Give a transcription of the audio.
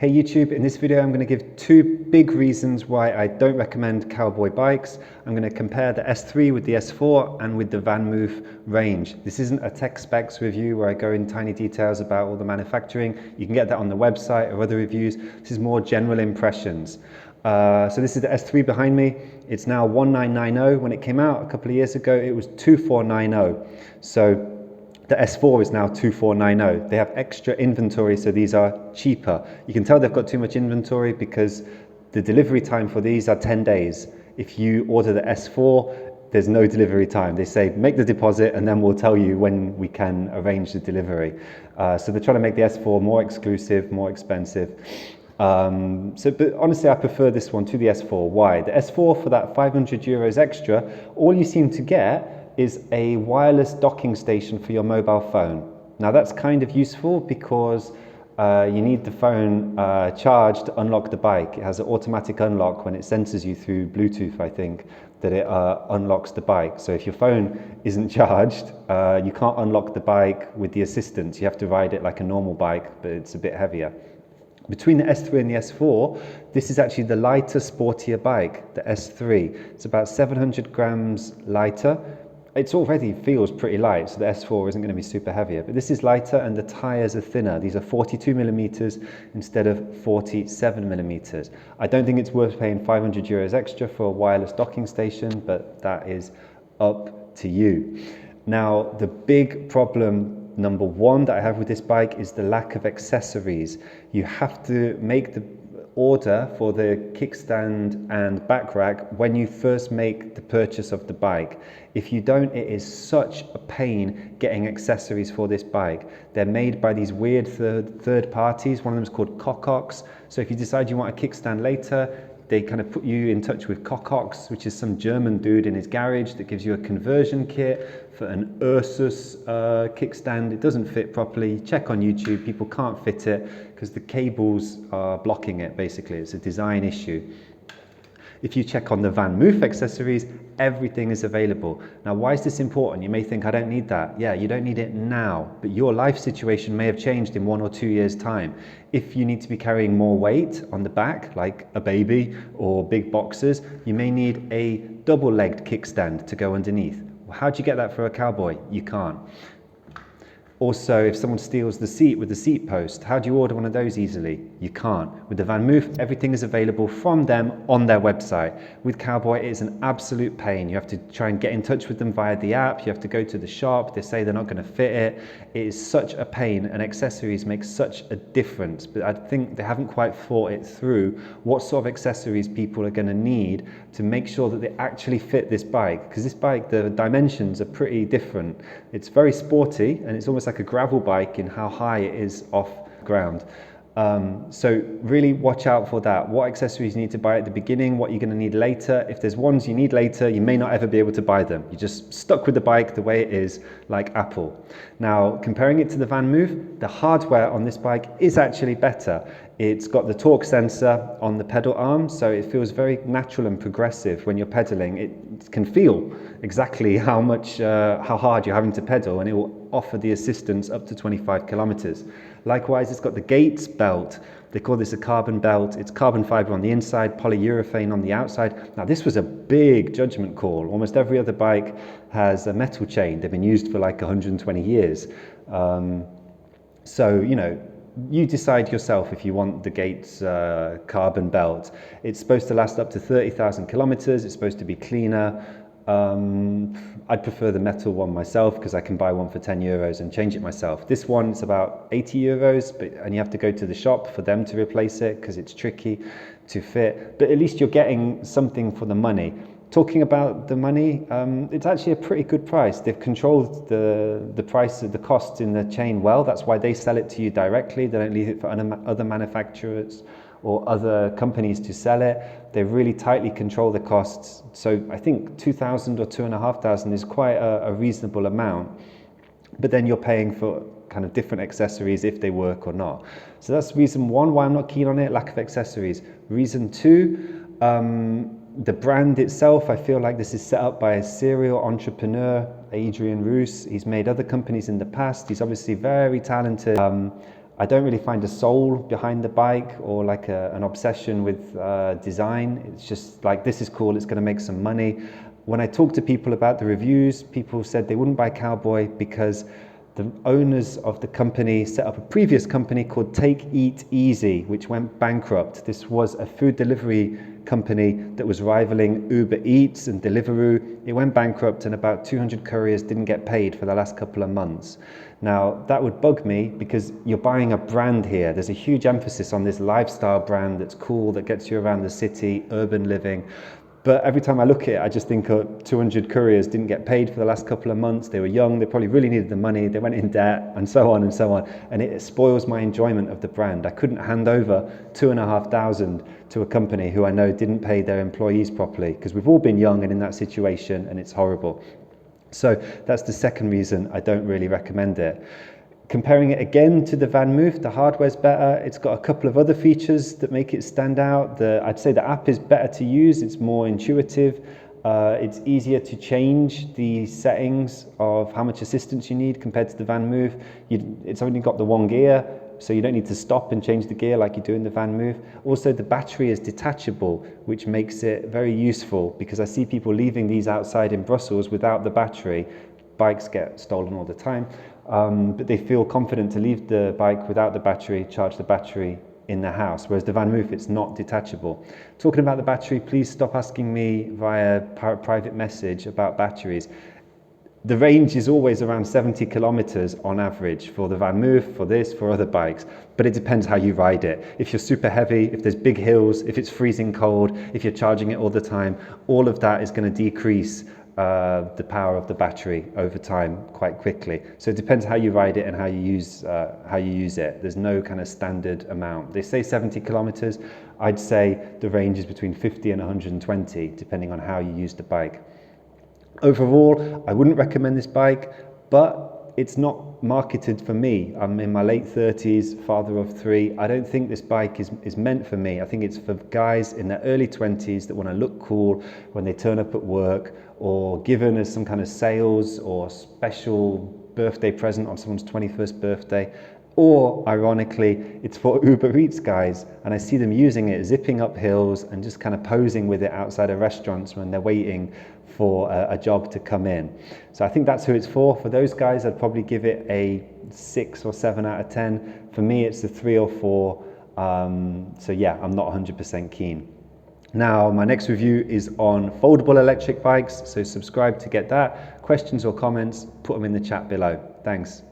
Hey YouTube, in this video I'm going to give two big reasons why I don't recommend Cowboy bikes. I'm going to compare the S3 with the S4 and with the VanMoof range. This isn't a tech specs review where I go in tiny details about all the manufacturing. You can get that on the website or other reviews. This is more general impressions. So this is the S3 behind me. It's now 1990. When it came out a couple of years ago, it was 2490. So the S4 is now 2490. They have extra inventory, so these are cheaper. You can tell they've got too much inventory because the delivery time for these are 10 days. If you order the S4, there's no delivery time. They say, make the deposit and then we'll tell you when we can arrange the delivery. So they're trying to make the S4 more exclusive, more expensive. But honestly, I prefer this one to the S4. Why? The S4, for that 500 euros extra, all you seem to get is a wireless docking station for your mobile phone. Now that's kind of useful because you need the phone charged to unlock the bike. It has an automatic unlock when it senses you through Bluetooth, I think, that it unlocks the bike. So if your phone isn't charged, you can't unlock the bike with the assistance. You have to ride it like a normal bike, but it's a bit heavier. Between the S3 and the S4, this is actually the lighter, sportier bike, the S3. It's about 700 grams lighter. It already feels pretty light, so the S4 isn't going to be super heavier, but this is lighter and the tires are thinner. These are 42 millimeters instead of 47 millimeters. I don't think it's worth paying 500 euros extra for a wireless docking station, but that is up to you. Now, the big problem, number one, that I have with this bike is the lack of accessories. You have to make the order for the kickstand and back rack when you first make the purchase of the bike. If you don't, it is such a pain getting accessories for this bike. They're made by these weird third parties. One of them is called Cocox. So if you decide you want a kickstand later, they kind of put you in touch with Cocox, which is some German dude in his garage that gives you a conversion kit for an Ursus kickstand. It doesn't fit properly. Check on YouTube, people can't fit it because the cables are blocking it, basically. It's a design issue. If you check on the VanMoof accessories, everything is available. Now, why is this important? You may think, I don't need that. Yeah, you don't need it now, but your life situation may have changed in 1 or 2 years' time. If you need to be carrying more weight on the back, like a baby or big boxes, you may need a double-legged kickstand to go underneath. Well, how do you get that for a Cowboy? You can't. Also, if someone steals the seat with the seat post, how do you order one of those easily? You can't. With the VanMoof, everything is available from them on their website. With Cowboy, it is an absolute pain. You have to try and get in touch with them via the app. You have to go to the shop. They say they're not going to fit it. It is such a pain, and accessories make such a difference. But I think they haven't quite thought it through what sort of accessories people are going to need to make sure that they actually fit this bike. Because this bike, the dimensions are pretty different. It's very sporty, and it's almost like a gravel bike in how high it is off ground. So really watch out for that. What accessories you need to buy at the beginning, what you're going to need later. If there's ones you need later, you may not ever be able to buy them. You're just stuck with the bike the way it is, like Apple. Now, comparing it to the VanMoof, the hardware on this bike is actually better. It's got the torque sensor on the pedal arm, so it feels very natural and progressive when you're pedaling. It can feel exactly how hard you're having to pedal, and it will offer the assistance up to 25 kilometers. Likewise, it's got the Gates belt. They call this a carbon belt. It's carbon fiber on the inside, polyurethane on the outside. Now, this was a big judgment call. Almost every other bike has a metal chain. They've been used for like 120 years. So, you know, you decide yourself if you want the Gates carbon belt. It's supposed to last up to 30,000 kilometers. It's supposed to be cleaner. I'd prefer the metal one myself because I can buy one for 10 euros and change it myself. This one's about 80 euros, and you have to go to the shop for them to replace it because it's tricky to fit. But at least you're getting something for the money. Talking about the money, it's actually a pretty good price. They've controlled the price of the costs in the chain well. That's why they sell it to you directly. They don't leave it for other manufacturers or other companies to sell it. They really tightly control the costs. So I think 2,000 or 2,500 is quite a reasonable amount. But then you're paying for kind of different accessories if they work or not. So that's reason one why I'm not keen on it, lack of accessories. Reason two, the brand itself, I feel like this is set up by a serial entrepreneur, Adrian Roos. He's made other companies in the past. He's obviously very talented. I don't really find a soul behind the bike or like an obsession with design. It's just like, this is cool, it's going to make some money. When I talked to people about the reviews, people said they wouldn't buy Cowboy because the owners of the company set up a previous company called Take Eat Easy, which went bankrupt. This was a food delivery company that was rivaling Uber Eats and Deliveroo. It went bankrupt and about 200 couriers didn't get paid for the last couple of months. Now, that would bug me because you're buying a brand here. There's a huge emphasis on this lifestyle brand that's cool, that gets you around the city, urban living. But every time I look at it, I just think 200 couriers didn't get paid for the last couple of months. They were young, they probably really needed the money, they went in debt, and so on and so on. And it spoils my enjoyment of the brand. I couldn't hand over 2,500 to a company who I know didn't pay their employees properly, because we've all been young and in that situation, and it's horrible. So that's the second reason I don't really recommend it. Comparing it again to the VanMoof, the hardware's better. It's got a couple of other features that make it stand out. I'd say the app is better to use. It's more intuitive. It's easier to change the settings of how much assistance you need compared to the VanMoof. It's only got the one gear, so you don't need to stop and change the gear like you do in the VanMoof. Also, the battery is detachable, which makes it very useful because I see people leaving these outside in Brussels without the battery. Bikes get stolen all the time. But they feel confident to leave the bike without the battery, charge the battery in the house, whereas the VanMoof, it's not detachable. Talking about the battery, please stop asking me via private message about batteries. The range is always around 70 kilometers on average for the VanMoof, for this, for other bikes, but it depends how you ride it. If you're super heavy, if there's big hills, if it's freezing cold, if you're charging it all the time, all of that is going to decrease the power of the battery over time quite quickly. So it depends how you ride it and how you use it. There's no kind of standard amount. They say 70 kilometers. I'd say the range is between 50 and 120, depending on how you use the bike. Overall, I wouldn't recommend this bike, but it's not marketed for me. I'm in my late 30s, father of 3. I don't think this bike is meant for me. I think it's for guys in their early 20s that want to look cool when they turn up at work, or given as some kind of sales or special birthday present on someone's 21st birthday. Or, ironically, it's for Uber Eats guys, and I see them using it, zipping up hills and just kind of posing with it outside of restaurants when they're waiting for a job to come in. So I think that's who it's for. For those guys, I'd probably give it a 6 or 7 out of 10. For me, it's a 3 or 4. So yeah, I'm not 100% keen. Now, my next review is on foldable electric bikes, so subscribe to get that. Questions or comments, put them in the chat below. Thanks.